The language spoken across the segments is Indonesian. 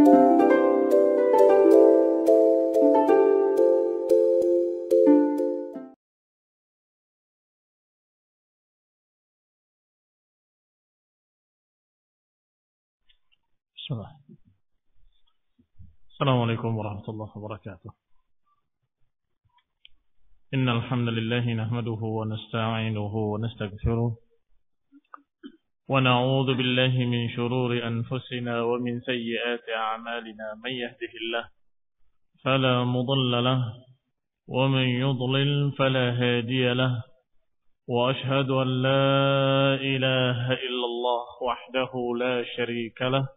Bismillah. Assalamualaikum warahmatullahi wabarakatuh. Innal hamdalillah nahmaduhu wa nasta'inuhu wa nastaghfiruh wa na'udzu billahi min shururi anfusina wa min sayyiati a'malina man yahdihillahu fala mudilla lahu wa man yudlil fala hadiya lahu wa ashhadu an la ilaha illallah wahdahu la sharika lahu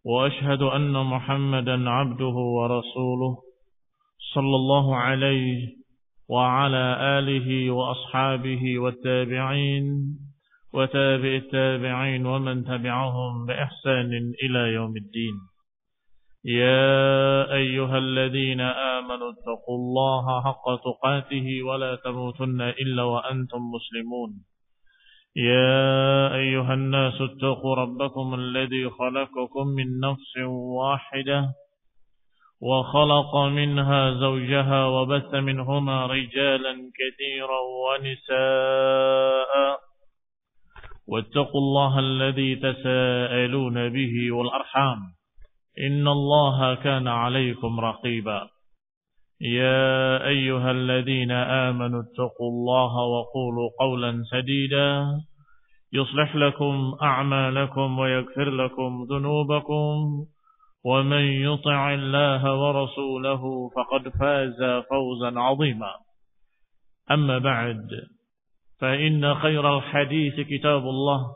وأشهد أن محمدا عبده ورسوله صلى الله عليه وعلى آله وأصحابه والتابعين وتابع التابعين ومن تبعهم بإحسان إلى يوم الدين يا أيها الذين آمنوا اتقوا الله حق تقاته ولا تموتن إلا وأنتم مسلمون يا أيها الناس اتقوا ربكم الذي خلقكم من نفس واحدة وخلق منها زوجها وبث منهما رجالا كثيرا ونساء واتقوا الله الذي تساءلون به والأرحام إن الله كان عليكم رقيبا يا أيها الذين آمنوا اتقوا الله وقولوا قولا سديدا يصلح لكم أعمالكم ويغفر لكم ذنوبكم ومن يطع الله ورسوله فقد فاز فوزا عظيما أما بعد فإن خير الحديث كتاب الله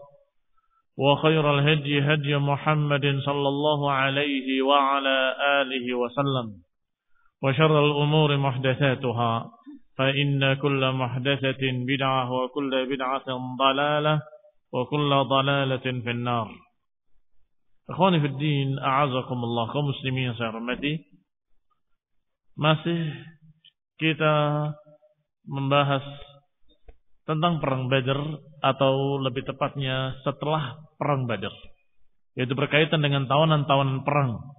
وخير الهدي هدي محمد صلى الله عليه وعلى آله وسلم وشر الأمور محدثاتها فإن كل محدثة بدعة وكل بدعة ضلالة وكل ضلالة في النار. Ikhwani fi din, a'azakumullah, kaum muslimin yang saya hormati. Masih kita membahas tentang perang Badar, atau lebih tepatnya setelah perang Badar, yaitu berkaitan dengan tawanan-tawanan perang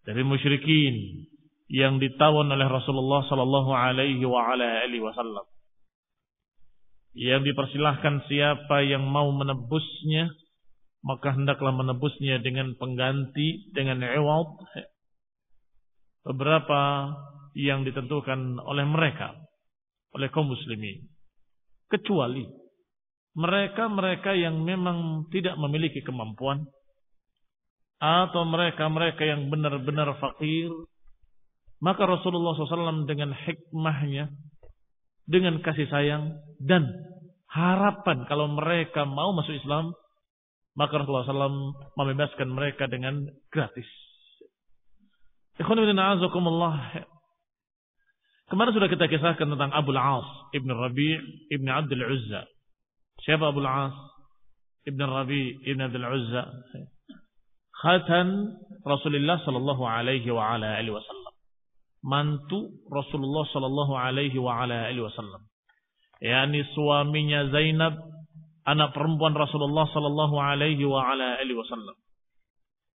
dari musyrikin yang ditawan oleh Rasulullah sallallahu alaihi wa ala alihi wasallam, yang dipersilahkan siapa yang mau menebusnya maka hendaklah menebusnya dengan pengganti, dengan iwad, beberapa yang ditentukan oleh mereka, oleh kaum muslimin, kecuali mereka-mereka yang memang tidak memiliki kemampuan, atau mereka-mereka yang benar-benar fakir. Maka Rasulullah SAW dengan hikmahnya, dengan kasih sayang dan harapan kalau mereka mau masuk Islam, maka Rasulullah SAW membebaskan mereka dengan gratis. Kemarin sudah kita kisahkan tentang Abu al-As ibn Rabi' ibn Abdul Uzza. Siapa Abu al-As ibn Rabi' ibn Abdul Uzza? Khatan Rasulullah sallallahu alaihi wa ala alihi wasallam, mantu Rasulullah sallallahu alaihi wa ala alihi wasallam, yakni suaminya Zainab, anak perempuan Rasulullah sallallahu alaihi wa ala alihi wasallam,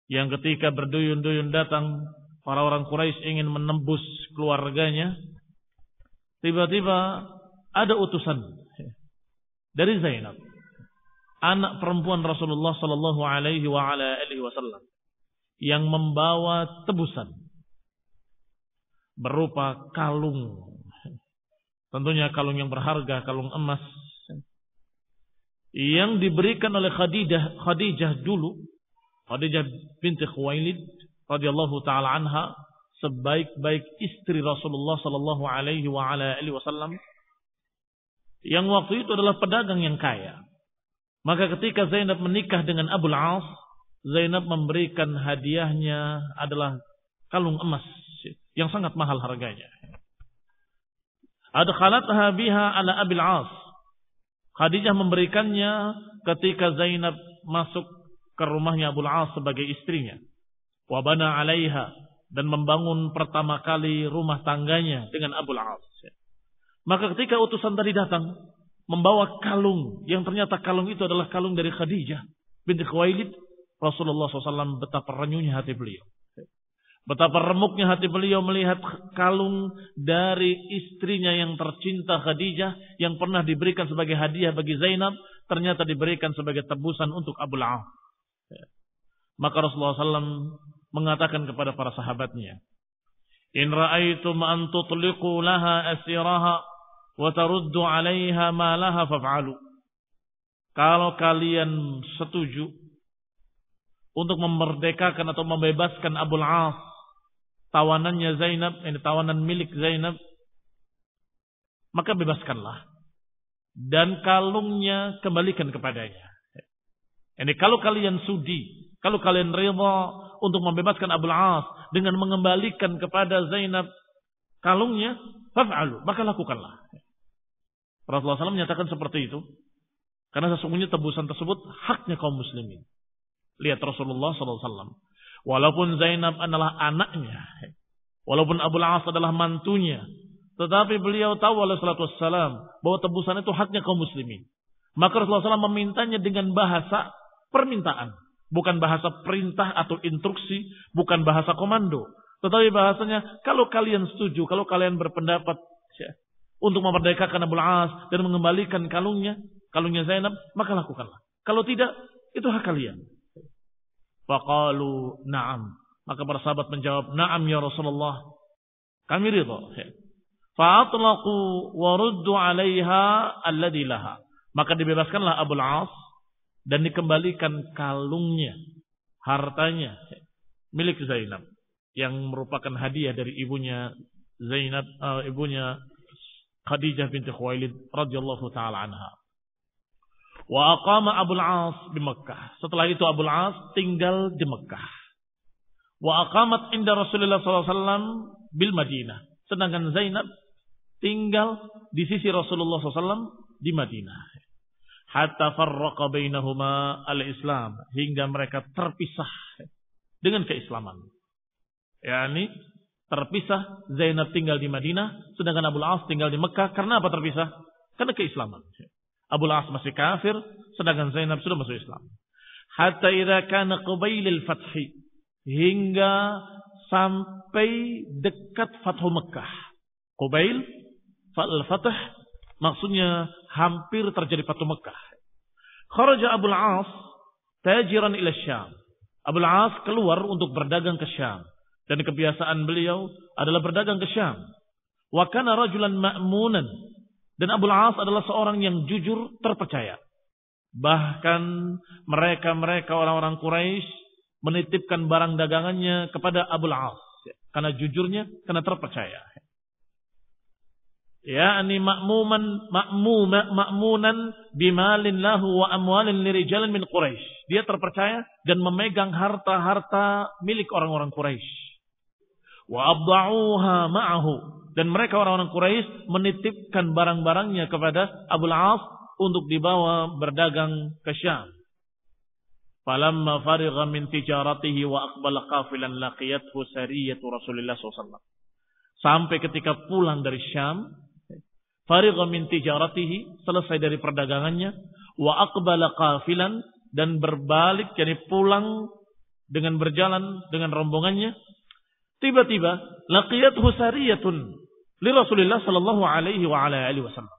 yang ketika berduyun-duyun datang para orang Quraisy ingin menembus keluarganya, tiba-tiba ada utusan dari Zainab, anak perempuan Rasulullah sallallahu alaihi wa ala alihi wasallam, yang membawa tebusan berupa kalung, tentunya kalung yang berharga, kalung emas, yang diberikan oleh Khadijah dulu, Khadijah binti Khuwailid radhiyallahu taala anha, sebaik-baik istri Rasulullah sallallahu alaihi wa ala alihi wasallam, yang waktu itu adalah pedagang yang kaya. Maka ketika Zainab menikah dengan Abu al-As, Zainab memberikan hadiahnya adalah kalung emas yang sangat mahal harganya. Adkhalatha biha ala Abi al-As. Khadijah memberikannya ketika Zainab masuk ke rumahnya Abu al-As sebagai istrinya. Wa bana 'alaiha, dan membangun pertama kali rumah tangganya dengan Abu al-As. Maka ketika utusan tadi datang membawa kalung, yang ternyata kalung itu adalah kalung dari Khadijah binti Khuwailid, Rasulullah SAW betapa renyuhnya hati beliau. Betapa remuknya hati beliau melihat kalung dari istrinya yang tercinta Khadijah yang pernah diberikan sebagai hadiah bagi Zainab, ternyata diberikan sebagai tebusan untuk Abul As. Maka Rasulullah SAW mengatakan kepada para sahabatnya, "In ra'aitum an tutliqu laha asiraha wa taruddu 'alaiha ma laha faf'alu." Kalau kalian setuju untuk memerdekakan atau membebaskan Abul As, tawanannya Zainab, ini tawanan milik Zainab, maka bebaskanlah. Dan kalungnya kembalikan kepadanya. Ini kalau kalian sudi, kalau kalian rida untuk membebaskan Abul As dengan mengembalikan kepada Zainab kalungnya, faf'alu, maka lakukanlah. Rasulullah SAW menyatakan seperti itu, karena sesungguhnya tebusan tersebut haknya kaum muslimin. Lihat Rasulullah SAW. Walaupun Zainab adalah anaknya, walaupun Abul As adalah mantunya, tetapi beliau tahu alaihi salatu wassalam bahwa tebusan itu haknya kaum muslimin. Maka Rasulullah SAW memintanya dengan bahasa permintaan, bukan bahasa perintah atau instruksi, bukan bahasa komando, tetapi bahasanya kalau kalian setuju, kalau kalian berpendapat untuk memerdekakan Abul As dan mengembalikan kalungnya Zainab, maka lakukanlah. Kalau tidak, itu hak kalian. Faqalu na'am. Maka para sahabat menjawab, na'am ya Rasulullah, kami ridha. Fa'atlaqu wa ruddu 'alaiha alladhi laha. Maka dibebaskanlah Abul As dan dikembalikan kalungnya, hartanya milik Zainab yang merupakan hadiah dari ibunya Zainab, ibunya Khadijah binti Khuwailid radhiyallahu taala anha. Wa aqama Abul As di Mekah. Setelah itu Abul As tinggal di Mekah. Wa aqamat inda Rasulullah SAW bil Madinah. Sedangkan Zainab tinggal di sisi Rasulullah SAW di Madinah. Hatta farraqa bainahuma al-Islam. Hingga mereka terpisah dengan keislaman. Yani terpisah, Zainab tinggal di Madinah, sedangkan Abul As tinggal di Mekah. Karena apa terpisah? Karena keislaman. Abul As masih kafir, sedangkan Zainab sudah masuk Islam. Hatta idza kana qabailal fathi, hingga sampai dekat Fathu Mekah. Qabail al-fath maksudnya hampir terjadi Fathu Mekah. Kharaja Abul As tajiran ila Syam. Abul As keluar untuk berdagang ke Syam, dan kebiasaan beliau adalah berdagang ke Syam. Wa kana rajulan ma'munan. Dan Abul As adalah seorang yang jujur, terpercaya. Bahkan mereka orang-orang Quraisy menitipkan barang dagangannya kepada Abul As. Karena jujurnya, karena terpercaya. Yani ma'munan bimalin lahu wa amwalin lirijalin min Quraisy. Dia terpercaya dan memegang harta-harta milik orang-orang Quraisy. Wa abda'uha ma'ahu. Dan mereka orang-orang Quraisy menitipkan barang-barangnya kepada Abul As untuk dibawa berdagang ke Syam. Falamma farigha min tijaratihi wa aqbala qafilan laqiyathu sariyatu Rasulullah SAW. Sampai ketika pulang dari Syam, farigha min tijaratihi, selesai dari perdagangannya, wa aqbala qafilan, dan berbalik, jadi pulang dengan berjalan dengan rombongannya. Tiba-tiba laqiyathu sariyatun li Rasulillah sallallahu alaihi wa ala alihi wasallam.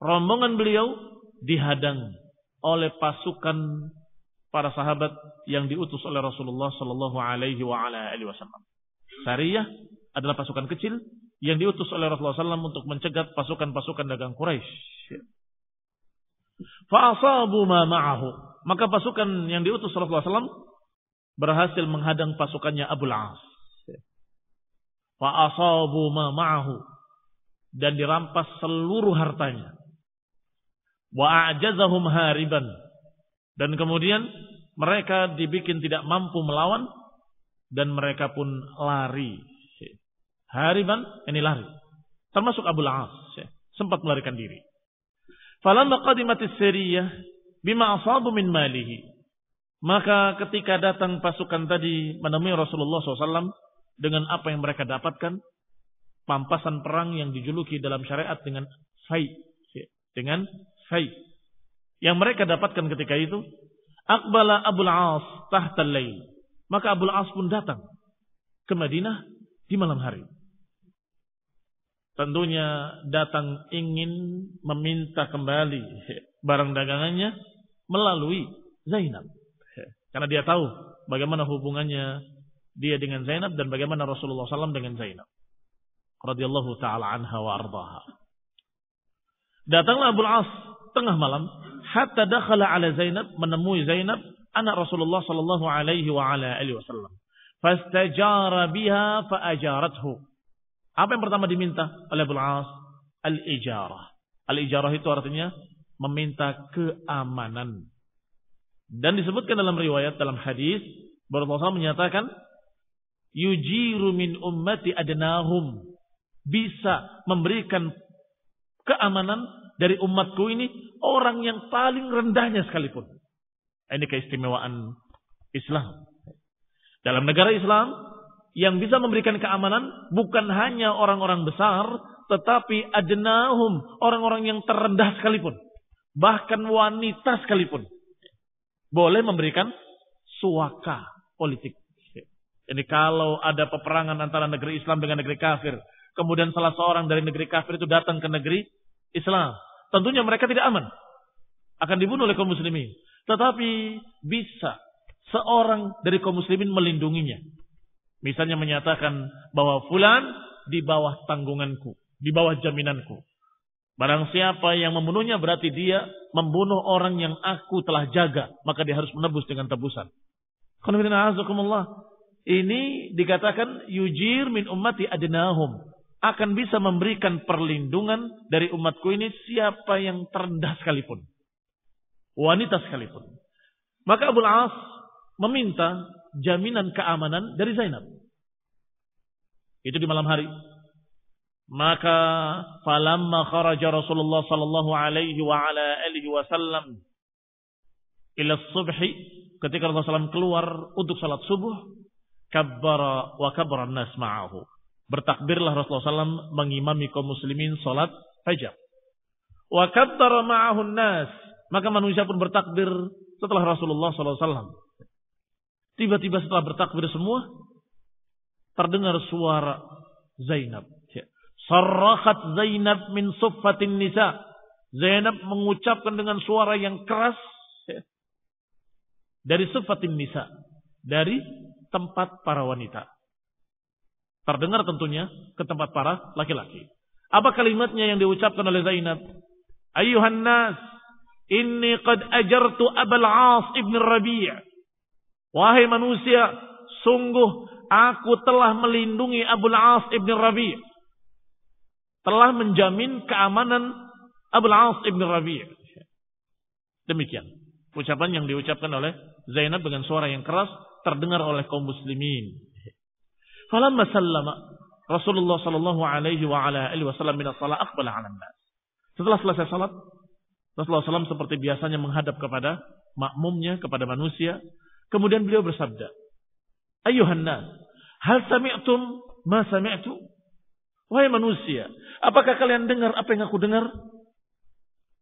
Rombongan beliau dihadang oleh pasukan para sahabat yang diutus oleh Rasulullah sallallahu alaihi wa ala alihi wasallam. Sariyah adalah pasukan kecil yang diutus oleh Rasulullah SAW untuk mencegat pasukan-pasukan dagang Quraisy. Fa asabu ma ma'ahu. Maka pasukan yang diutus Rasulullah SAW berhasil menghadang pasukannya Abul As. Fa'asabu ma ma'ahu, dan dirampas seluruh hartanya. Wa a'jazahum hariban, dan kemudian mereka dibikin tidak mampu melawan dan mereka pun lari. Hariban, ini lari. Termasuk Abul As, sempat melarikan diri. Falamma qadimatis sariyah bima asabu min malihi. Maka ketika datang pasukan tadi menemui Rasulullah SAW dengan apa yang mereka dapatkan, pampasan perang yang dijuluki dalam syariat dengan fai. Dengan fai. Yang mereka dapatkan ketika itu Aqbala Abul As tahta al-lail. Maka Abul As pun datang ke Madinah di malam hari. Tentunya datang ingin meminta kembali barang dagangannya melalui Zainab. Karena dia tahu bagaimana hubungannya dia dengan Zainab dan bagaimana Rasulullah SAW dengan Zainab. Radhiyallahu ta'ala anha wa ardaha. Datanglah Abul As tengah malam hatta dakhala ala Zainab, menemui Zainab anak Rasulullah sallallahu alaihi wa ala alihi wasallam. Fastajara biha fa ajarathu. Apa yang pertama diminta oleh Abul As? Al-ijarah. Al-ijarah itu artinya meminta keamanan. Dan disebutkan dalam riwayat, dalam hadis, Rasulullah SAW menyatakan, yujiru min ummati adnahum. Bisa memberikan keamanan dari umatku ini orang yang paling rendahnya sekalipun. Ini keistimewaan Islam. Dalam negara Islam, yang bisa memberikan keamanan bukan hanya orang-orang besar, tetapi adnahum, orang-orang yang terendah sekalipun. Bahkan wanita sekalipun boleh memberikan suaka politik. Jadi kalau ada peperangan antara negeri Islam dengan negeri kafir, kemudian salah seorang dari negeri kafir itu datang ke negeri Islam, tentunya mereka tidak aman, akan dibunuh oleh kaum muslimin. Tetapi bisa seorang dari kaum muslimin melindunginya. Misalnya menyatakan bahwa fulan di bawah tanggunganku, di bawah jaminanku. Barang siapa yang membunuhnya berarti dia membunuh orang yang aku telah jaga, maka dia harus menebus dengan tebusan. Ini dikatakan yujir min ummati adnahum, akan bisa memberikan perlindungan dari umatku ini siapa yang terendah sekalipun, wanita sekalipun. Maka Abul As meminta jaminan keamanan dari Zainab. Itu di malam hari. Maka falamma kharaja Rasulullah sallallahu alaihi wa ala alihi wasallam ila subhi, ketika Rasulullah SAW keluar untuk salat subuh, kabbara wa kabbara an-nas ma'ahu. Bertakbirlah Rasulullah SAW mengimami kaum muslimin salat fajar. Wa kabbara ma'ahu an-nas, maka manusia pun bertakbir setelah Rasulullah SAW. Tiba-tiba setelah bertakbir semua, terdengar suara Zainab. Sarrahat Zainab min suffatin nisa. Zainab mengucapkan dengan suara yang keras dari suffatin nisa, dari tempat para wanita. Terdengar tentunya ke tempat para laki-laki. Apa kalimatnya yang diucapkan oleh Zainab? Ayyuhan nas, inni qad ajartu Abul As ibn Rabi'. Wahai manusia, sungguh aku telah melindungi Abul As ibn Rabi'. Telah menjamin keamanan Abul As ibn Rabi'. Demikian ucapan yang diucapkan oleh Zainab dengan suara yang keras, terdengar oleh kaum muslimin. Falamma sallama Rasulullah sallallahu alaihi wa ala alihi wasallam min as-salat aqbala 'ala an-nas. Setelah selesai salat, Rasulullah SAW seperti biasanya menghadap kepada makmumnya, kepada manusia. Kemudian beliau bersabda, Ayyuhan nas, hal sami'tum ma sami'tu? Wahai manusia, apakah kalian dengar apa yang aku dengar?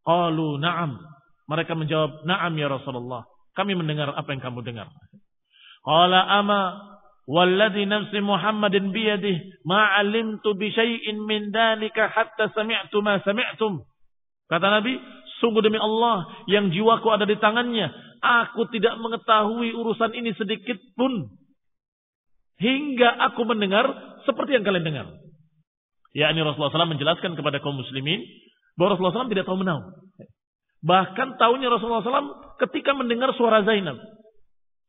Qalu na'am. Mereka menjawab, na'am ya Rasulullah. Kami mendengar apa yang kamu dengar. Qala ama walladhi nafsi Muhammadin biyadih ma 'alimtu bi syai'in min dalika hatta sami'tu ma sami'tum. Kata Nabi, sungguh demi Allah yang jiwaku ada di tangannya, aku tidak mengetahui urusan ini sedikit pun hingga aku mendengar seperti yang kalian dengar. Yakni Rasulullah SAW menjelaskan kepada kaum muslimin bahwa Rasulullah SAW tidak tahu menahu. Bahkan tahunya Rasulullah SAW ketika mendengar suara Zainab.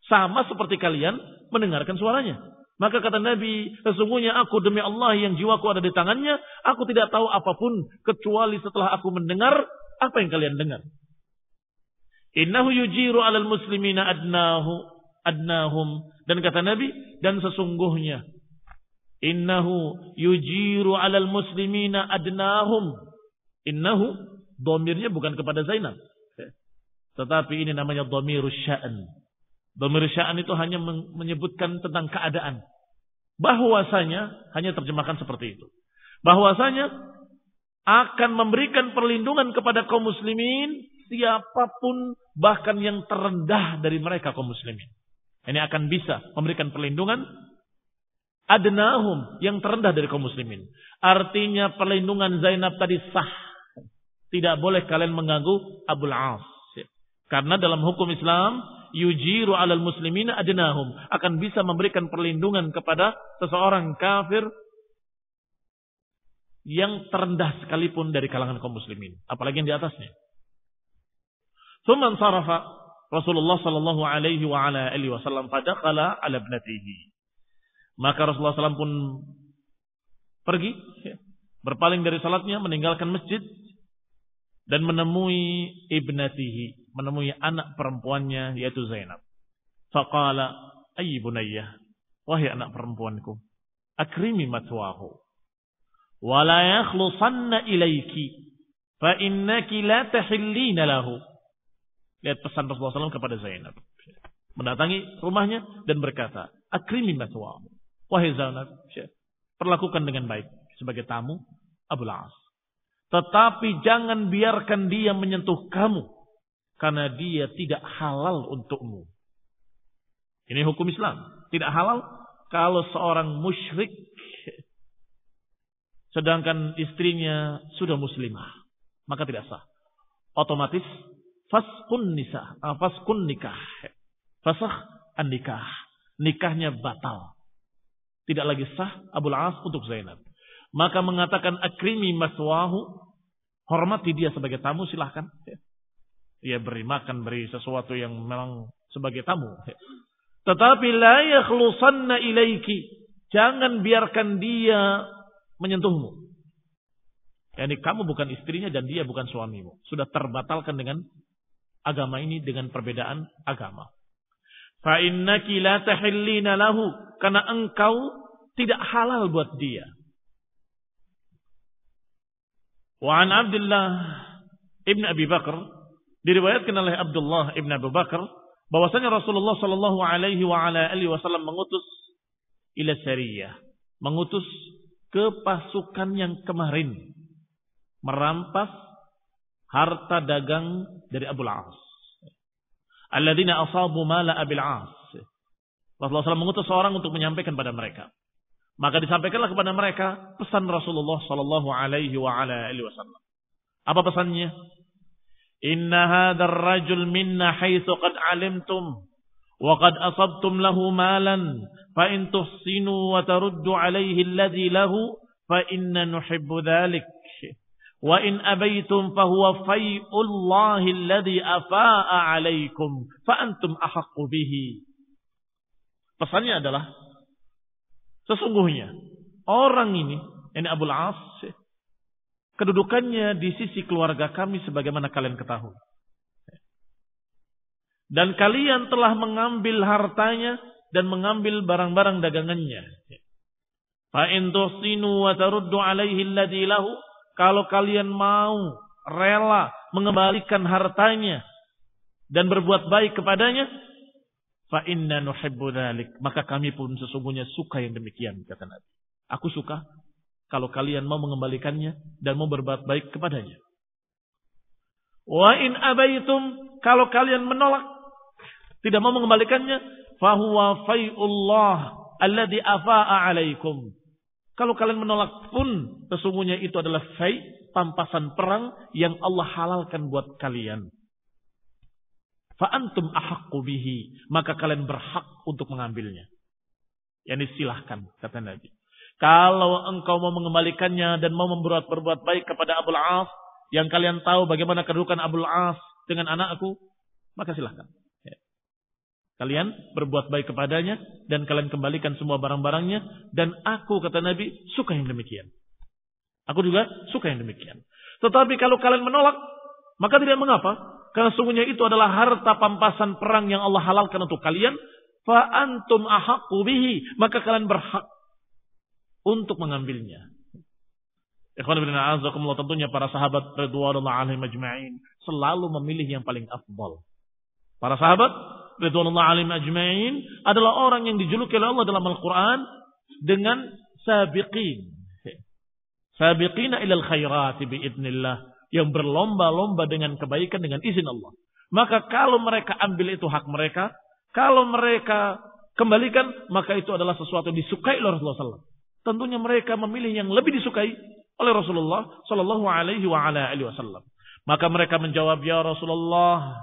Sama seperti kalian mendengarkan suaranya. Maka kata Nabi, sesungguhnya aku demi Allah yang jiwaku ada di tangannya, aku tidak tahu apapun kecuali setelah aku mendengar apa yang kalian dengar. Innahu yujiru 'alal muslimina adnahum. Dan kata Nabi, dan sesungguhnya innahu yujiru 'alal muslimina adnahum. Innahu, dhamirnya bukan kepada Zainab. Tetapi ini namanya dhamirus sya'an. Dhamirus sya'an itu hanya menyebutkan tentang keadaan. Bahwasanya, hanya terjemahkan seperti itu. Bahwasanya akan memberikan perlindungan kepada kaum muslimin siapapun, bahkan yang terendah dari mereka kaum muslimin. Ini akan bisa memberikan perlindungan adnahum, yang terendah dari kaum muslimin. Artinya perlindungan Zainab tadi sah. Tidak boleh kalian mengganggu Abul As. Karena dalam hukum Islam, yujiru alal muslimina adnahum, akan bisa memberikan perlindungan kepada seseorang kafir yang terendah sekalipun dari kalangan kaum muslimin, apalagi yang di atasnya. Tsumman sarafa Rasulullah sallallahu alaihi wa ala alihi wasallam fadakhala ala ibnatihi. Maka Rasulullah SAW pun pergi, berpaling dari salatnya, meninggalkan masjid dan menemui ibnatihi, menemui anak perempuannya yaitu Zainab. Faqala ayy bunayyah, wahai anak perempuanku, akrimi matwahu wa la yakhlusanna ilayki fa innaki la tahillina lahu. Lihat pesan Rasulullah SAW kepada Zainab. Mendatangi rumahnya dan berkata, akrimi matwahu, wahai Zainab, perlakukan dengan baik sebagai tamu Abul As. Tetapi jangan biarkan dia menyentuh kamu, karena dia tidak halal untukmu. Ini hukum Islam. Tidak halal kalau seorang musyrik sedangkan istrinya sudah muslimah, maka tidak sah. Otomatis faskun nikah. Fasakh an-nikah. Nikahnya batal. Tidak lagi sah Abul As untuk Zainab. Maka mengatakan akrimi maswahu, hormati dia sebagai tamu, silahkan. Dia beri makan, beri sesuatu yang memang sebagai tamu. Tetapi la yakhlusanna ilaiki, jangan biarkan dia menyentuhmu. Yani kamu bukan istrinya dan dia bukan suamimu. Sudah terbatalkan dengan agama ini, dengan perbedaan agama. Fa innaki la tahillina lahu, karena engkau tidak halal buat dia. Wa an Abdullah ibn Abi Bakar, diriwayatkan oleh Abdullah ibn Abi Bakar bahwasanya Rasulullah sallallahu alaihi wa ala alihi wasallam mengutus ila sariyah, mengutus ke pasukan yang kemarin merampas harta dagang dari Abul As. Alladzina asabu mala Abil As. Rasulullah SAW mengutus seorang untuk menyampaikan pada mereka. Maka disampaikanlah kepada mereka pesan Rasulullah sallallahu alaihi wa ala alihi wasallam. Apa pesannya? Inna hadzal rajul minna haitsu qad alimtum wa qad asabtum lahu malan fa in tuhsinu wa taruddu alaihi alladhi lahu fa inna nuhibbu dhalik wa in abaitum fa huwa fai'ullahi alladhi afaa'a alaikum fa antum ahaqqu bihi. Pesannya adalah sesungguhnya orang ini Abul As, kedudukannya di sisi keluarga kami sebagaimana kalian ketahui. Dan kalian telah mengambil hartanya dan mengambil barang-barang dagangannya. Fa in tuhsinu wa taruddu alaihi alladhi lahu, kalau kalian mau rela mengembalikan hartanya dan berbuat baik kepadanya, fa inna nuhibbu dzalik, maka kami pun sesungguhnya suka yang demikian, kata Nabi. Aku suka kalau kalian mau mengembalikannya dan mau berbuat baik kepadanya. Wa in abaitum, kalau kalian menolak, tidak mau mengembalikannya, fa huwa fai'ullah alladhi afaa'a alaikum. Kalau kalian menolak pun sesungguhnya itu adalah fai', pampasan perang yang Allah halalkan buat kalian. Fa antum ahaqqu bihi, maka kalian berhak untuk mengambilnya. Yani silahkan, kata Nabi. Kalau engkau mau mengembalikannya dan mau berbuat baik kepada Abul As, yang kalian tahu bagaimana kedudukan Abul As dengan anakku, maka silahkan. Kalian berbuat baik kepadanya dan kalian kembalikan semua barang-barangnya, dan aku, kata Nabi, suka yang demikian. Aku juga suka yang demikian. Tetapi kalau kalian menolak, maka tidak mengapa. Karena sungguhnya itu adalah harta pampasan perang yang Allah halalkan untuk kalian. Fa antum ahaqqu bihi, maka kalian berhak untuk mengambilnya. Ikhwan fillah a'azzakumullah, tentunya para sahabat radhiyallahu anhum ajma'in selalu memilih yang paling afdal. Para sahabat radhiyallahu anhum ajma'in adalah orang yang dijuluki oleh Allah dalam Al-Qur'an dengan sabiqin. Sabiqina ilal khairati biidznillah. yang berlomba-lomba dengan kebaikan dengan izin Allah. Maka kalau mereka ambil itu hak mereka, kalau mereka kembalikan, maka itu adalah sesuatu yang disukai oleh Rasulullah SAW. Tentunya mereka memilih yang lebih disukai oleh Rasulullah Sallallahu Alaihi Wasallam. Maka mereka menjawab, ya Rasulullah,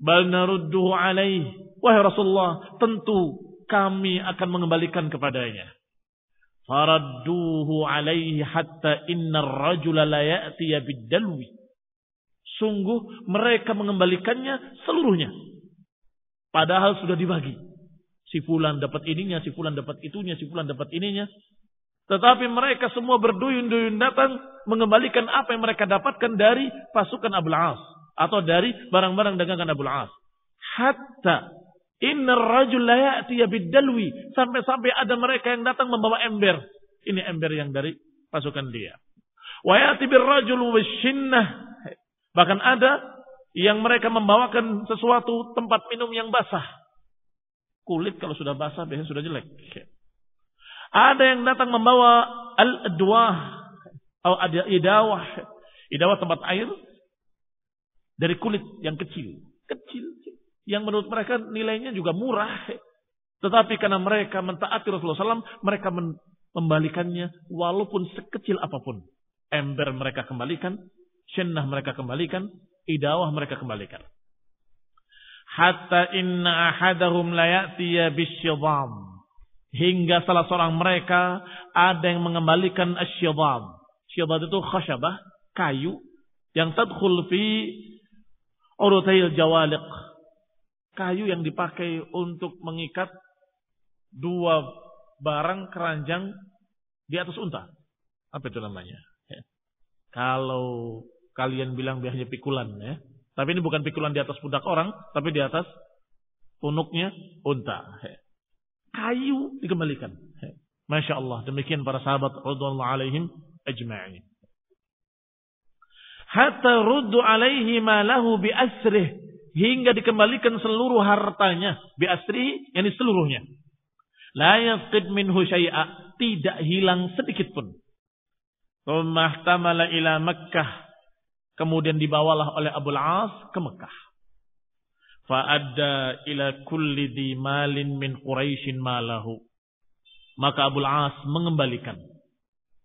bal narudduhu alaih. Wahai Rasulullah, tentu kami akan mengembalikan kepadanya. Faradduhu alaihi hatta innar rajula la ya'tiya bid-dalwi. Sungguh mereka mengembalikannya seluruhnya. Padahal sudah dibagi. Si fulan dapat ininya, si fulan dapat itunya, si fulan dapat ininya. Tetapi mereka semua berduyun-duyun datang mengembalikan apa yang mereka dapatkan dari pasukan Abul As atau dari barang-barang dagangan Abul As. Hatta innar rajul la ya'tiya bid-dalwi, sampai-sampai ada mereka yang datang membawa ember. Ini ember yang dari pasukan dia. Wa ya'ti bir-rajul wasyinnah. Bahkan ada yang mereka membawakan sesuatu tempat minum yang basah. Kulit kalau sudah basah biasanya sudah jelek. Ada yang datang membawa al-adwah atau ada idawah. Idawah tempat air dari kulit yang kecil. Kecil. Yang menurut mereka nilainya juga murah. Tetapi karena mereka mentaati Rasulullah SAW, mereka membalikannya walaupun sekecil apapun. Ember mereka kembalikan, syennah mereka kembalikan, idawah mereka kembalikan. Hatta inna ahadahum la ya'tiya bisyidam. Hingga salah seorang mereka ada yang mengembalikan asyidam. Syidam itu khasyabah, kayu yang tadkhul fi urutayil jawaliq. Kayu yang dipakai untuk mengikat dua barang keranjang di atas unta. Apa itu namanya? Ya. Kalau kalian bilang biasanya pikulan, ya. Tapi ini bukan pikulan di atas pundak orang, tapi di atas punuknya unta. Ya. Kayu dikembalikan. Ya. Masya Allah. Demikian para sahabat radhiyallahu alaihim ajma'in. Hatta ruddu alaihi ma lahu bi asrih. Hingga dikembalikan seluruh hartanya. Bi'asrihi, yakni seluruhnya. La yafqid minhu syai'a. Tidak hilang sedikit pun. Tsumma ihtamala ila Makkah. Kemudian dibawalah oleh Abul As ke Mekah. Fa'adda ila kulli dhi malin min Quraisyin malahu. Maka Abul As mengembalikan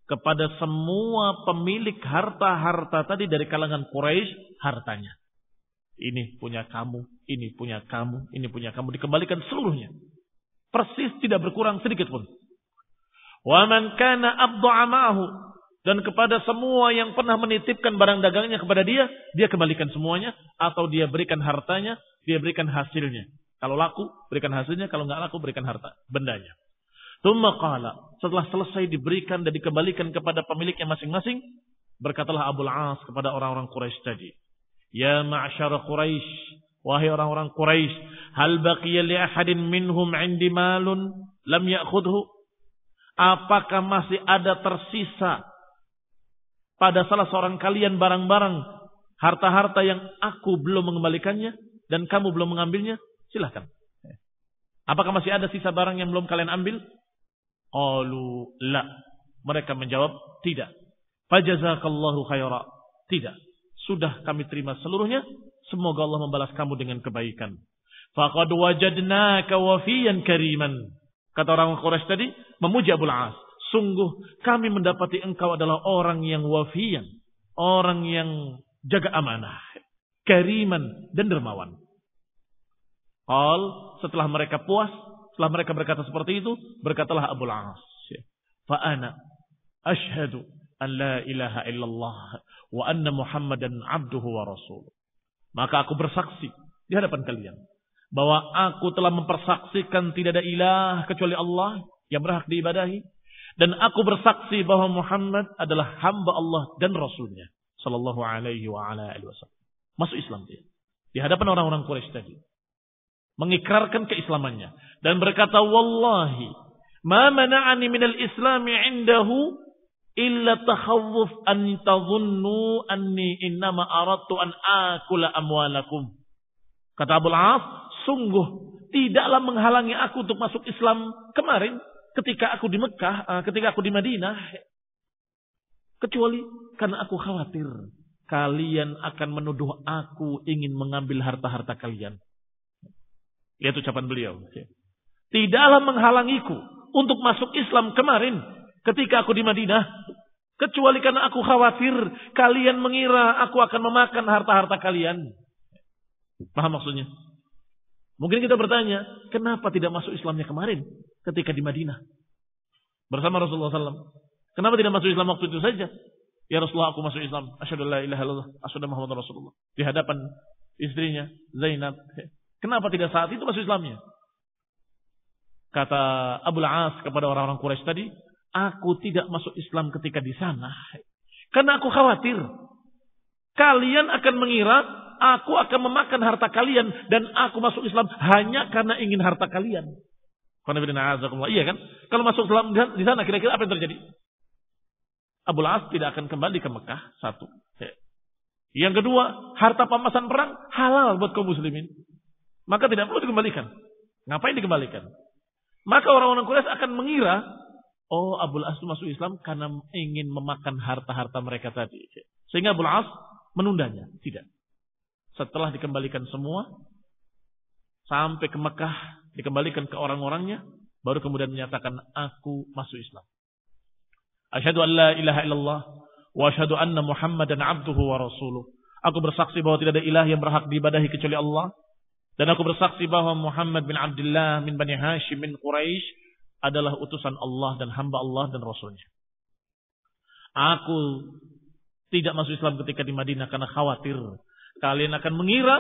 kepada semua pemilik harta-harta tadi dari kalangan Quraisy hartanya. Ini punya kamu, ini punya kamu, ini punya kamu. Dikembalikan seluruhnya. Persis tidak berkurang sedikit pun. Wa man kana abdu'a ma'ahu. Dan kepada semua yang pernah menitipkan barang dagangnya kepada dia, dia kembalikan semuanya. Atau dia berikan hartanya, dia berikan hasilnya. Kalau laku, berikan hasilnya. Kalau nggak laku, berikan harta, bendanya. Tsumma qala. Setelah selesai diberikan dan dikembalikan kepada pemiliknya masing-masing, berkatalah Abul As kepada orang-orang Quraisy tadi. Ya ma'syar Quraisy, wahai orang-orang Quraisy, hal baqiya li ahadin minhum 'indi malun lam ya'khudhu? Apakah masih ada tersisa pada salah seorang kalian barang-barang harta-harta yang aku belum mengembalikannya dan kamu belum mengambilnya? Silakan. Apakah masih ada sisa barang yang belum kalian ambil? Qalu la. Mereka menjawab tidak. Fajazakallahu khaira. Tidak. Sudah kami terima seluruhnya. Semoga Allah membalas kamu dengan kebaikan. Faqad wajadnaka wafiyan kariman. Kata orang Quraisy tadi, memuji Abul As. Sungguh kami mendapati engkau adalah orang yang wafiyan. Orang yang jaga amanah. Kariman dan dermawan. Setelah mereka puas, setelah mereka berkata seperti itu, berkatalah Abul As. Fa'ana ashhadu an la ilaha illallah wa anna Muhammadan abduhu wa rasuluh. Maka aku bersaksi di hadapan kalian bahwa aku telah mempersaksikan tidak ada ilah kecuali Allah yang berhak diibadahi, dan aku bersaksi bahwa Muhammad adalah hamba Allah dan Rasulnya sallallahu alaihi wa ala alihi wasallam. Masuk Islam dia di hadapan orang-orang Quraisy tadi, mengikrarkan keislamannya dan berkata, wallahi ma mana'ani minal islami indahu illa takhawuf an tadhunnu anni innama aradtu an akula amwalakum. Kata Abul As, sungguh tidaklah menghalangi aku untuk masuk Islam kemarin ketika aku di Mekah, ketika aku di Madinah, kecuali karena aku khawatir kalian akan menuduh aku ingin mengambil harta-harta kalian. Lihat ucapan beliau. Tidaklah menghalangiku untuk masuk Islam kemarin ketika aku di Madinah, kecuali karena aku khawatir kalian mengira aku akan memakan harta-harta kalian. Paham maksudnya? Mungkin kita bertanya, kenapa tidak masuk Islamnya kemarin ketika di Madinah bersama Rasulullah SAW? Kenapa tidak masuk Islam waktu itu saja? Ya Rasulullah, aku masuk Islam. Asyhadu an la ilaha illallah, asyhadu anna Muhammadar Rasulullah. Di hadapan istrinya Zainab. Kenapa tidak saat itu masuk Islamnya? Kata Abul As kepada orang-orang Quraisy tadi, aku tidak masuk Islam ketika di sana karena aku khawatir kalian akan mengira aku akan memakan harta kalian dan aku masuk Islam hanya karena ingin harta kalian. Iya kan? Kalau masuk Islam di sana kira-kira apa yang terjadi? Abul As tidak akan kembali ke Mekah, satu. Yang kedua, harta pampasan perang halal buat kaum muslimin. Maka tidak perlu dikembalikan. Ngapain dikembalikan? Maka orang-orang Quraisy akan mengira, oh Abul As itu masuk Islam karena ingin memakan harta-harta mereka tadi. Sehingga Abul As menundanya. Tidak. Setelah dikembalikan semua, sampai ke Mekah, dikembalikan ke orang-orangnya, baru kemudian menyatakan, aku masuk Islam. Asyhadu an la ilaha illallah wa asyhadu anna Muhammadan abduhu wa rasuluh. Aku bersaksi bahwa tidak ada ilah yang berhak diibadahi kecuali Allah, dan aku bersaksi bahwa Muhammad bin Abdullah min Bani Hashim min Quraisy adalah utusan Allah dan hamba Allah dan Rasulnya. Aku tidak masuk Islam ketika di Madinah karena khawatir kalian akan mengira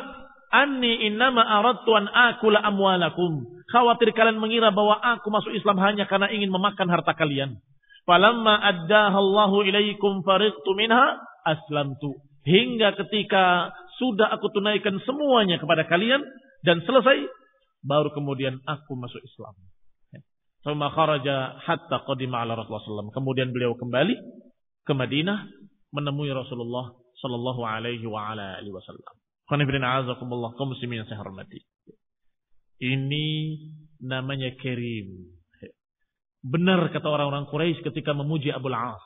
anni innama aradtu an akula amwalakum. Khawatir kalian mengira bahwa aku masuk Islam hanya karena ingin memakan harta kalian. Falamma addaha Allahu ilaikum fariqtu minha aslamtu. Hingga ketika sudah aku tunaikan semuanya kepada kalian dan selesai, baru kemudian aku masuk Islam. Thumma kharaja hatta qadima ala Rasulullah SAW. Kemudian beliau kembali ke Madinah menemui Rasulullah sallallahu alaihi wa ala alihi wasallam. Qanifidina azakumullah, kaum muslimin yang saya hormati. Ini namanya karim. Benar kata orang-orang Quraisy ketika memuji Abul As.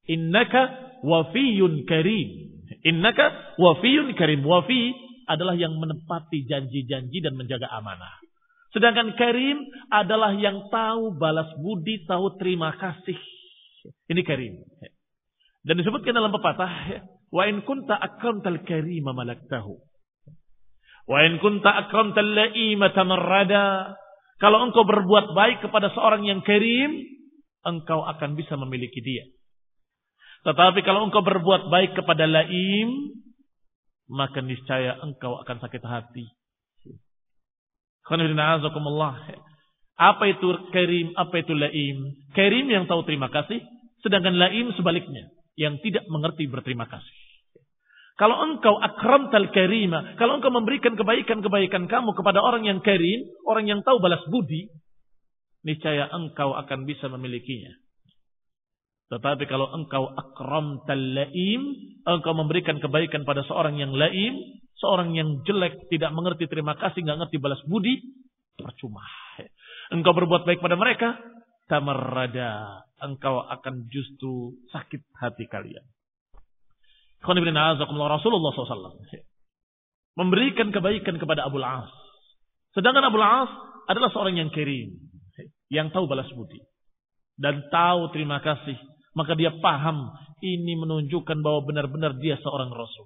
Innaka wafiyun karim. Innaka wafiyun karim. Wafi adalah yang menepati janji-janji dan menjaga amanah. Sedangkan karim adalah yang tahu balas budi, tahu terima kasih. Ini karim. Dan disebutkan dalam pepatah, wa in kunta akramtal karima malaktahu. Wa in kunta akramtal la'ima tamarrada. Kalau engkau berbuat baik kepada seorang yang karim, engkau akan bisa memiliki dia. Tetapi kalau engkau berbuat baik kepada laim, maka niscaya engkau akan sakit hati. Apa itu karim, apa itu laim? Karim yang tahu terima kasih, sedangkan laim sebaliknya, yang tidak mengerti berterima kasih. Kalau engkau akramtal karima, kalau engkau memberikan kebaikan-kebaikan kamu kepada orang yang karim, orang yang tahu balas budi, niscaya engkau akan bisa memilikinya. Tetapi kalau engkau akramtal laim, engkau memberikan kebaikan pada seorang yang laim, seorang yang jelek, tidak mengerti terima kasih, enggak ngerti balas budi, percuma. Engkau berbuat baik pada mereka, tamarrada, engkau akan justru sakit hati kalian. Rasulullah SAW memberikan kebaikan kepada Abul As. Sedangkan Abul As adalah seorang yang karim, yang tahu balas budi dan tahu terima kasih. Maka dia paham ini menunjukkan bahwa benar-benar dia seorang Rasul.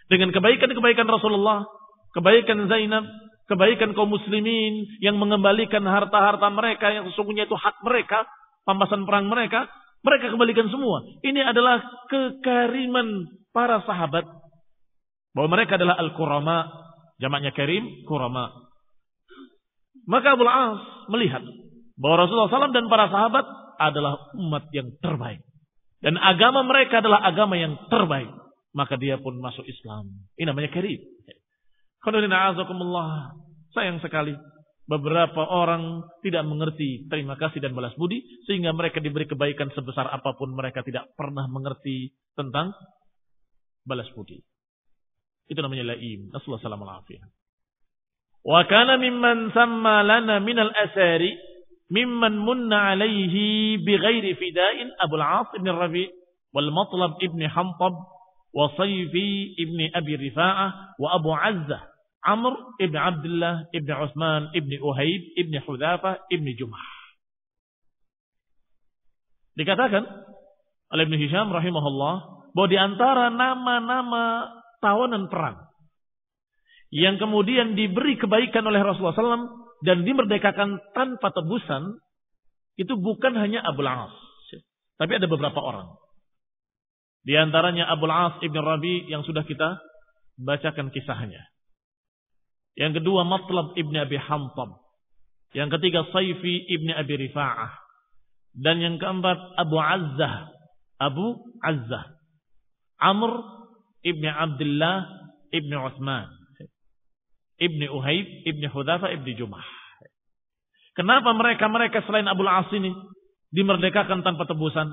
Dengan kebaikan-kebaikan Rasulullah, kebaikan Zainab, kebaikan kaum muslimin yang mengembalikan harta-harta mereka yang sesungguhnya itu hak mereka, pampasan perang mereka, mereka kembalikan semua. Ini adalah kekariman para sahabat. Bahwa mereka adalah al-kurama. Jamaknya karim, kurama. Maka Abul As melihat bahwa Rasulullah SAW dan para sahabat adalah umat yang terbaik. Dan agama mereka adalah agama yang terbaik. Maka dia pun masuk Islam. Ini namanya karim. Sayang sekali. Beberapa orang tidak mengerti terima kasih dan balas budi, sehingga mereka diberi kebaikan sebesar apapun mereka tidak pernah mengerti tentang balas budi. Itu namanya laim. Nasallahu alaihi wasallam. Wa kana mimman samma lana minal asari mimman munna alaihi bighairi fida'in Abul As ibn Rabi' wal Matlab ibn Hamtab wa Sayfi ibni Abi Rifa'ah wa Abu Azzah Amr ibn Abdullah ibn Uthman ibn Uhayb ibn Hudzafah ibn Jumah. Dikatakan oleh Ibn Hisham rahimahullah bahwa di antara nama-nama tawanan perang yang kemudian diberi kebaikan oleh Rasulullah SAW dan dimerdekakan tanpa tebusan, itu bukan hanya Abul As, tapi ada beberapa orang. Di antaranya Abul As ibn Rabi yang sudah kita bacakan kisahnya. Yang kedua Matlab ibn Abi Hamtam. Yang ketiga Sayfi ibn Abi Rifa'ah. Dan yang keempat Abu Azzah. Amr ibn Abdullah ibn Uthman ibn Uhayb ibn Hudzafah ibn Jumah. Kenapa mereka selain Abul As ini dimerdekakan tanpa tebusan?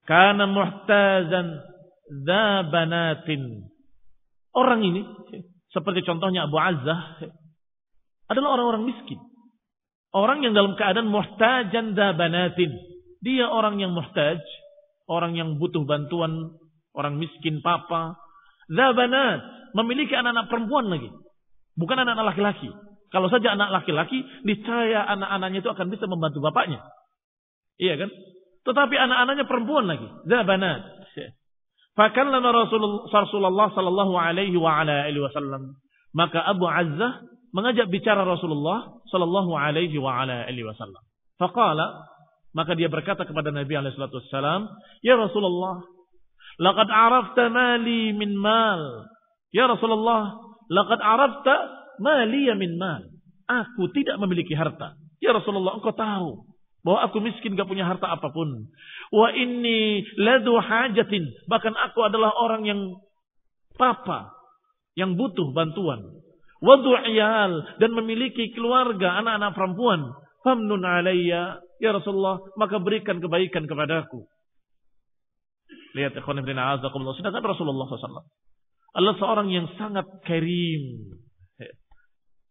Karena muhtazan dza banatin. Orang ini seperti contohnya Abu Azzah adalah orang-orang miskin. Orang yang dalam keadaan muhtajan dza banatin. Dia orang yang muhtaj, orang yang butuh bantuan, orang miskin papa. Dza banat, memiliki anak-anak perempuan lagi. Bukan anak-anak laki-laki. Kalau saja anak laki-laki, niscaya anak-anaknya itu akan bisa membantu bapaknya. Iya kan? Tetapi anak-anaknya perempuan lagi. Zabanat. Fakallama Rasulullah sallallahu alaihi wa ala alihi wasallam. Maka Abu Azzah mengajak bicara Rasulullah sallallahu alaihi wa ala alihi wasallam. Faqala, maka dia berkata kepada Nabi alaihi salatu wasallam, "Ya Rasulullah, laqad arafta mali min mal." Ya Rasulullah, laqad arafta mali min mal. Aku tidak memiliki harta. Ya Rasulullah, engkau tahu bahwa aku miskin, gak punya harta apapun. Wa inni ladu hajatin. Bahkan aku adalah orang yang papa, yang butuh bantuan. Wa du'iyal, dan memiliki keluarga, anak-anak perempuan. Famnun alayya, ya Rasulullah, maka berikan kebaikan kepadaku. Lihat ikhwan ibn a'azakumullah, sedangkan Rasulullah SAW adalah seorang yang sangat karim.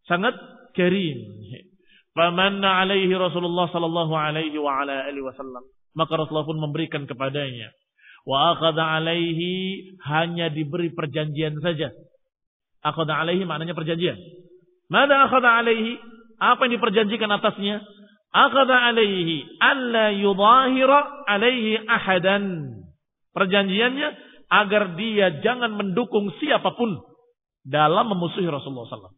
Sangat karim. Famanna alaihi Rasulullah sallallahu alaihi wa ala alihi wasallam. Maka Rasulullah pun memberikan kepadanya. Wa akhadha alaihi, hanya diberi perjanjian saja. Akhadha alaihi maknanya perjanjian. Mada akhadha alaihi? Apa yang diperjanjikan atasnya? Akhadha alaihi alla yudahira alaihi ahadan. Perjanjiannya agar dia jangan mendukung siapapun dalam memusuhi Rasulullah SAW.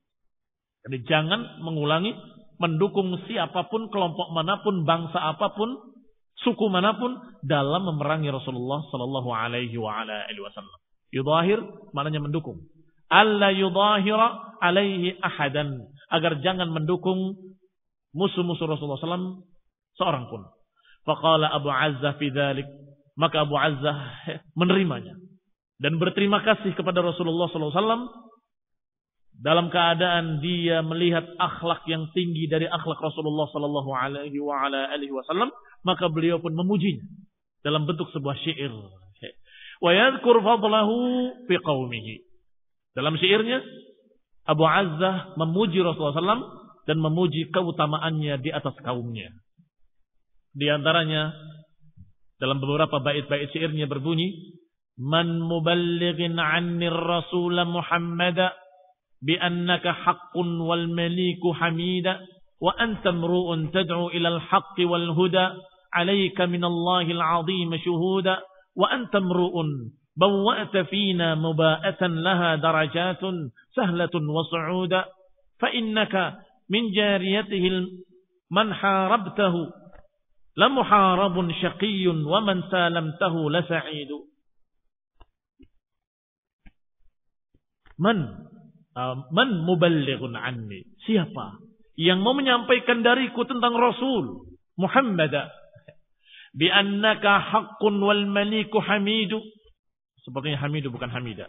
Jadi jangan mengulangi mendukung siapapun, kelompok manapun, bangsa apapun, suku manapun dalam memerangi Rasulullah sallallahu alaihi wa ala alihi wasallam. Yudahir maknanya mendukung. Alla yudahira alaihi ahadan, agar jangan mendukung musuh-musuh Rasulullah SAW seorang pun. Faqala Abu Azzah fi dzalik, maka Abu Azzah menerimanya dan berterima kasih kepada Rasulullah sallallahu alaihi wasallam. Dalam keadaan dia melihat akhlak yang tinggi dari akhlak Rasulullah sallallahu alaihi wa ala alihi wasallam, maka beliau pun memujinya dalam bentuk sebuah syair. Wa yadhkur fadlahu fi qaumihi. Dalam syairnya Abu Azzah memuji Rasulullah SAW dan memuji keutamaannya di atas kaumnya. Di antaranya dalam beberapa bait-bait syairnya berbunyi, "Man muballighin 'anni ar-rasul Muhammada بأنك حق والمليك حميدا وأنت امرؤ تدعو إلى الحق والهدى عليك من الله العظيم شهودا وأنت امرؤ بوأت فينا مباءة لها درجات سهلة وصعودا فإنك من جاريته من حاربته لمحارب شقي ومن سالمته لسعيد." Man muballighun anni. Siapa yang mau menyampaikan dariku tentang Rasul Muhammad? Bi annaka haqqun wal maliku hamidu. Sepertinya hamidu bukan hamida.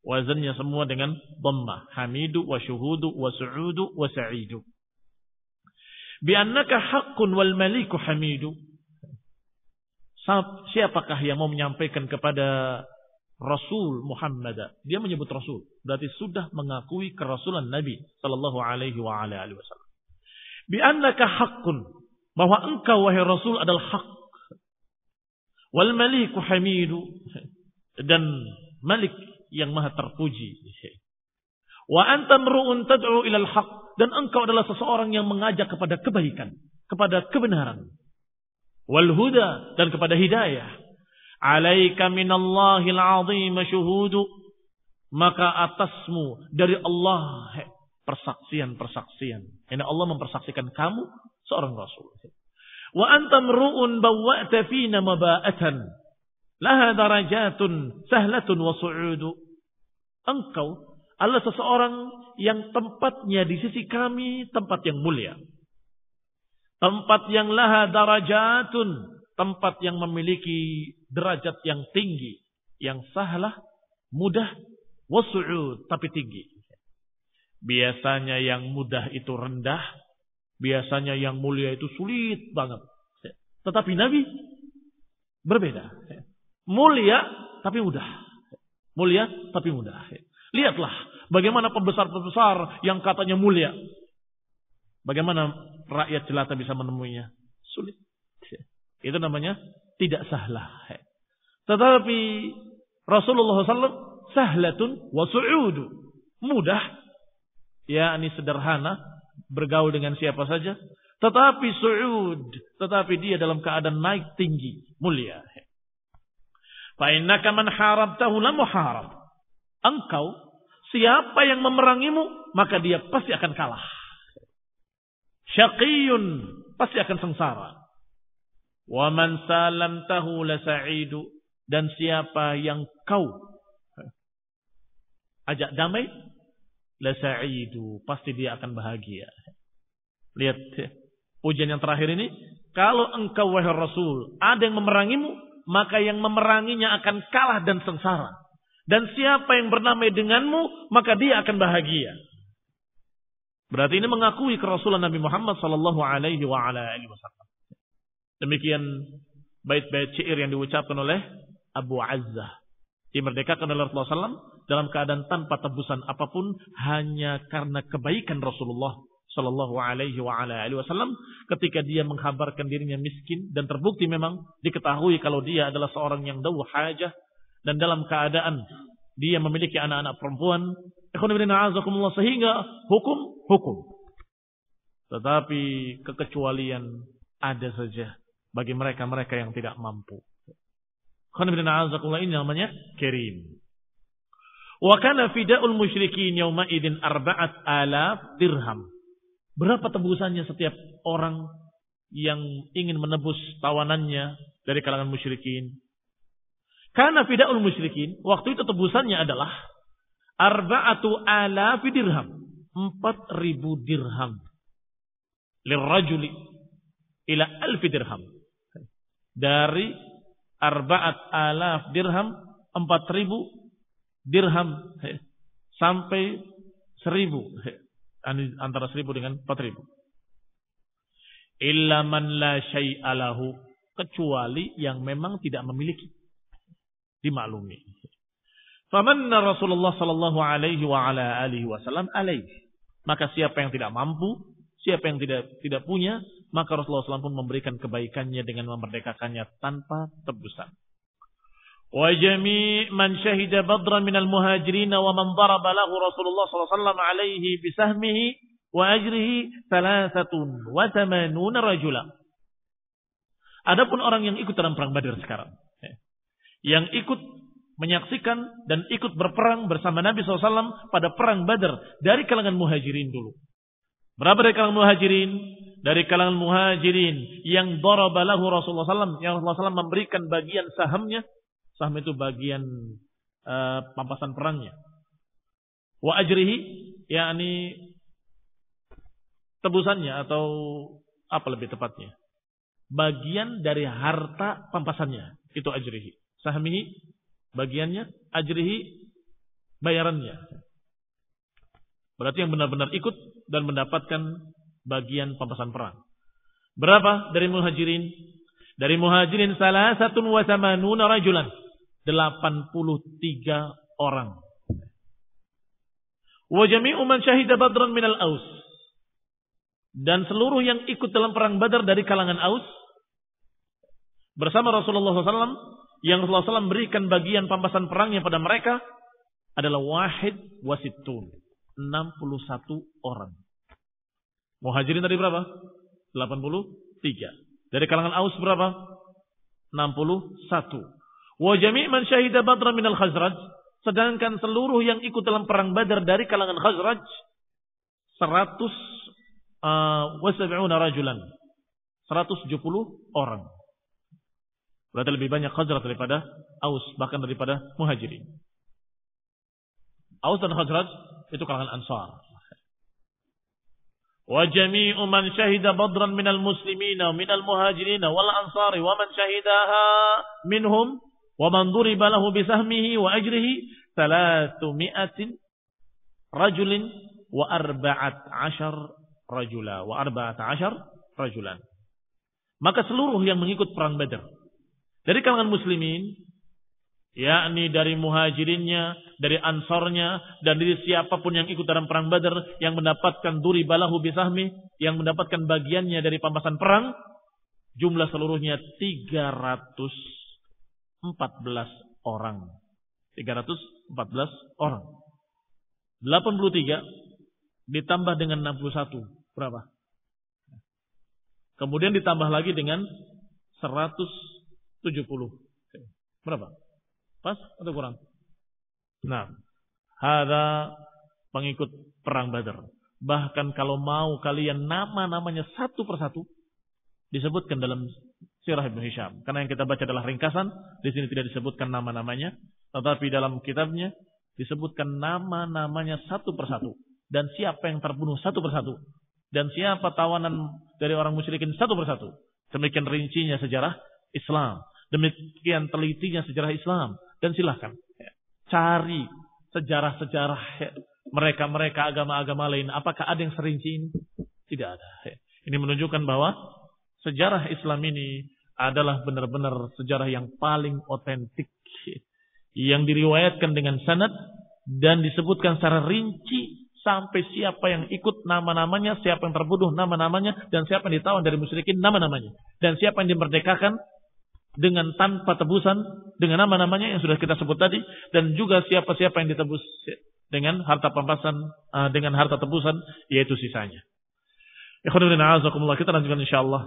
Wazannya semua dengan dhammah. Hamidu wa syuhudu wa su'udu wa sa'idu. Bi annaka haqqun wal maliku hamidu. Siapakah yang mau menyampaikan kepada Rasul Muhammad? Dia menyebut Rasul, berarti sudah mengakui kerasulan Nabi sallallahu alaihi wa ala alihi wasallam. Bi annaka haqqun, bahwa engkau wahai Rasul adalah hak. Wal maliku hamidu, dan Malik yang maha terpuji. Wa anta mru'un tad'u ilal haq, dan engkau adalah seseorang yang mengajak kepada kebaikan, kepada kebenaran. Wal huda, dan kepada hidayah. Alaika minallahil azim syuhudu, maka atasmu dari Allah persaksian-persaksian. Ini Allah mempersaksikan kamu seorang rasul. Wa anta mru'un bawwa'ta fina maba'atan laha darajatun sahlatun wa su'udu. Engkau adalah seseorang yang tempatnya di sisi kami tempat yang mulia. Tempat yang laha darajatun, tempat yang memiliki derajat yang tinggi, yang sahlah, mudah, wa su'ud, tapi tinggi. Biasanya yang mudah itu rendah, biasanya yang mulia itu sulit banget. Tetapi Nabi berbeda. Mulia tapi mudah. Mulia tapi mudah. Lihatlah bagaimana pembesar-pembesar yang katanya mulia. Bagaimana rakyat jelata bisa menemuinya? Sulit. Itu namanya tidak sahlah. Tetapi Rasulullah SAW sahlatun wa su'udu. Mudah. Yakni sederhana. Bergaul dengan siapa saja. Tetapi su'ud. Tetapi dia dalam keadaan naik tinggi. Mulia. Fa'innaka man harabtahu la muharab. Engkau, siapa yang memerangimu, maka dia pasti akan kalah. Syaqiyun, pasti akan sengsara. Wa man salamtahu la sa'idu. Dan siapa yang kau ajak damai, la sa'idu, pasti dia akan bahagia. Lihat ujian yang terakhir ini, kalau engkau wahai Rasul ada yang memerangimu, maka yang memeranginya akan kalah dan sengsara. Dan siapa yang bernamai denganmu, maka dia akan bahagia. Berarti ini mengakui kerasulan Nabi Muhammad sallallahu alaihi wasallam. Demikian bait-bait syair yang diucapkan oleh Abu Azzah. Dimerdekakan oleh Rasulullah SAW dalam keadaan tanpa tebusan apapun, hanya karena kebaikan Rasulullah Sallallahu Alaihi Wasallam ketika dia menghabarkan dirinya miskin dan terbukti memang diketahui kalau dia adalah seorang yang dawu hajah dan dalam keadaan dia memiliki anak-anak perempuan, sehingga hukum. Tetapi kekecualian ada saja bagi mereka-mereka yang tidak mampu. Ini namanya kirim. Wa kana fida'ul musyrikin yawma idzin 4,000 dirham. Berapa tebusannya setiap orang yang ingin menebus tawanannya dari kalangan musyrikin? Karena fida'ul musyrikin, waktu itu tebusannya adalah 4,000 dirham. 4,000 dirham. Lirrajuli ila 1,000 dirham. Dari 4,000 dirham, 4,000 dirham sampai 1,000. Antara 1,000 dengan 4,000. Illa man la syai'a lahu, kecuali yang memang tidak memiliki. Dimaklumi. Famanna Rasulullah sallallahu alaihi wa ala alihi wasallam alaihi. Maka siapa yang tidak mampu, siapa yang tidak punya, maka Rasulullah SAW pun memberikan kebaikannya dengan memerdekakannya tanpa tebusan. Wa jami' man syahida badran minal muhajirin wa man daraba lahu Rasulullah SAW alaihi bisahmihi wa ajrihi 83 rajula. Adapun orang yang ikut dalam perang Badar sekarang, yang ikut menyaksikan dan ikut berperang bersama Nabi SAW pada perang Badar dari kalangan muhajirin dulu. Berapa dari kalangan muhajirin? Dari kalangan muhajirin yang daraba lahu Rasulullah SAW, yang Rasulullah SAW memberikan bagian sahamnya. Saham itu bagian pampasan perangnya. Wa ajrihi, yakni tebusannya atau apa lebih tepatnya? Bagian dari harta pampasannya, itu ajrihi. Sahamihi, bagiannya, ajrihi, bayarannya. Berarti yang benar-benar ikut dan mendapatkan bagian pampasan perang. Berapa dari muhajirin? Dari muhajirin 83 rajulan. 83 orang. Wa jami'u man syahida badran minal Aus. Dan seluruh yang ikut dalam perang Badar dari kalangan Aus. bersama Rasulullah SAW, yang Rasulullah SAW berikan bagian pampasan perangnya pada mereka adalah wahid wasittun, 61 orang. Muhajirin tadi berapa? 83. Dari kalangan Aus berapa? 61. Wa jami' man syahida Badran minal Khazraj, sedangkan seluruh yang ikut dalam perang Badar dari kalangan Khazraj 170 rajulan. 170 orang. Berarti lebih banyak Khazraj daripada Aus, bahkan daripada Muhajirin. Aus dan Khazraj itu kalangan Ansar. Wa jami'u man syahida Badran minal muslimina minal muhajirin wal ansari wa man syahidaha minhum wa man duriba lahu bisahmihi wa ajrihi 300 rajulin wa 14 rajulan. Maka seluruh yang mengikut perang Badar dari kalangan muslimin, yakni dari muhajirinnya, dari ansornya, dan dari siapapun yang ikut dalam perang Badar yang mendapatkan duri balahu bisahmi, yang mendapatkan bagiannya dari pampasan perang, jumlah seluruhnya 314 orang. 314 orang. 83 ditambah dengan 61. Berapa? Kemudian ditambah lagi dengan 170. Berapa? Pas atau kurang? Nah, hadza pengikut perang Badar. Bahkan kalau mau kalian nama-namanya satu persatu disebutkan dalam Sirah Ibnu Hisham. Karena yang kita baca adalah ringkasan, di sini tidak disebutkan nama-namanya, tetapi dalam kitabnya disebutkan nama-namanya satu persatu dan siapa yang terbunuh satu persatu dan siapa tawanan dari orang musyrikin satu persatu. Demikian rincinya sejarah Islam. Demikian telitinya sejarah Islam. Dan silahkan cari sejarah-sejarah mereka-mereka agama-agama lain. Apakah ada yang serinci ini? Tidak ada. Ini menunjukkan bahwa sejarah Islam ini adalah benar-benar sejarah yang paling otentik. Yang diriwayatkan dengan sanad dan disebutkan secara rinci sampai siapa yang ikut nama-namanya, siapa yang terbunuh nama-namanya, dan siapa yang ditawan dari musyrikin nama-namanya. Dan siapa yang dimerdekakan dengan tanpa tebusan dengan nama-namanya yang sudah kita sebut tadi, dan juga siapa-siapa yang ditebus dengan harta pampasan, dengan harta tebusan, yaitu sisanya. Ikhwanuddin a'azakumullah, kita lanjutkan insyaallah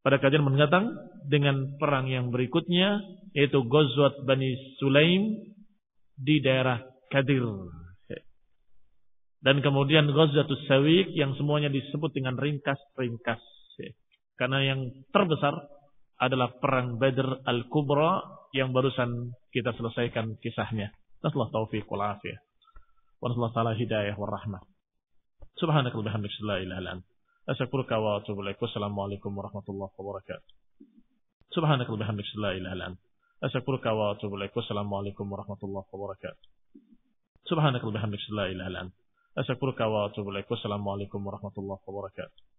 pada kajian mendatang dengan perang yang berikutnya, yaitu Ghazwat Bani Sulaim di daerah Qadir. Dan kemudian Ghazwatus Sawiq yang semuanya disebut dengan ringkas-ringkas. Karena yang terbesar adalah perang Badr Al-Kubra yang barusan kita selesaikan kisahnya. Nasallahu taufiq wal afiyah. Wa nasallahu ta'ala hidayah wal rahmah. Subhanakallahumma wa bihamdika la ilaha illa anta astaghfiruka wa atubu ilaik. Wassalamualaikum warahmatullahi wabarakatuh. Subhanakallahumma wa bihamdika la ilaha illa anta astaghfiruka wa atubu ilaik. Wassalamualaikum warahmatullahi wabarakatuh. Subhanakallahumma wa bihamdika la ilaha illa anta astaghfiruka wa atubu ilaik. Wassalamualaikum warahmatullahi wabarakatuh.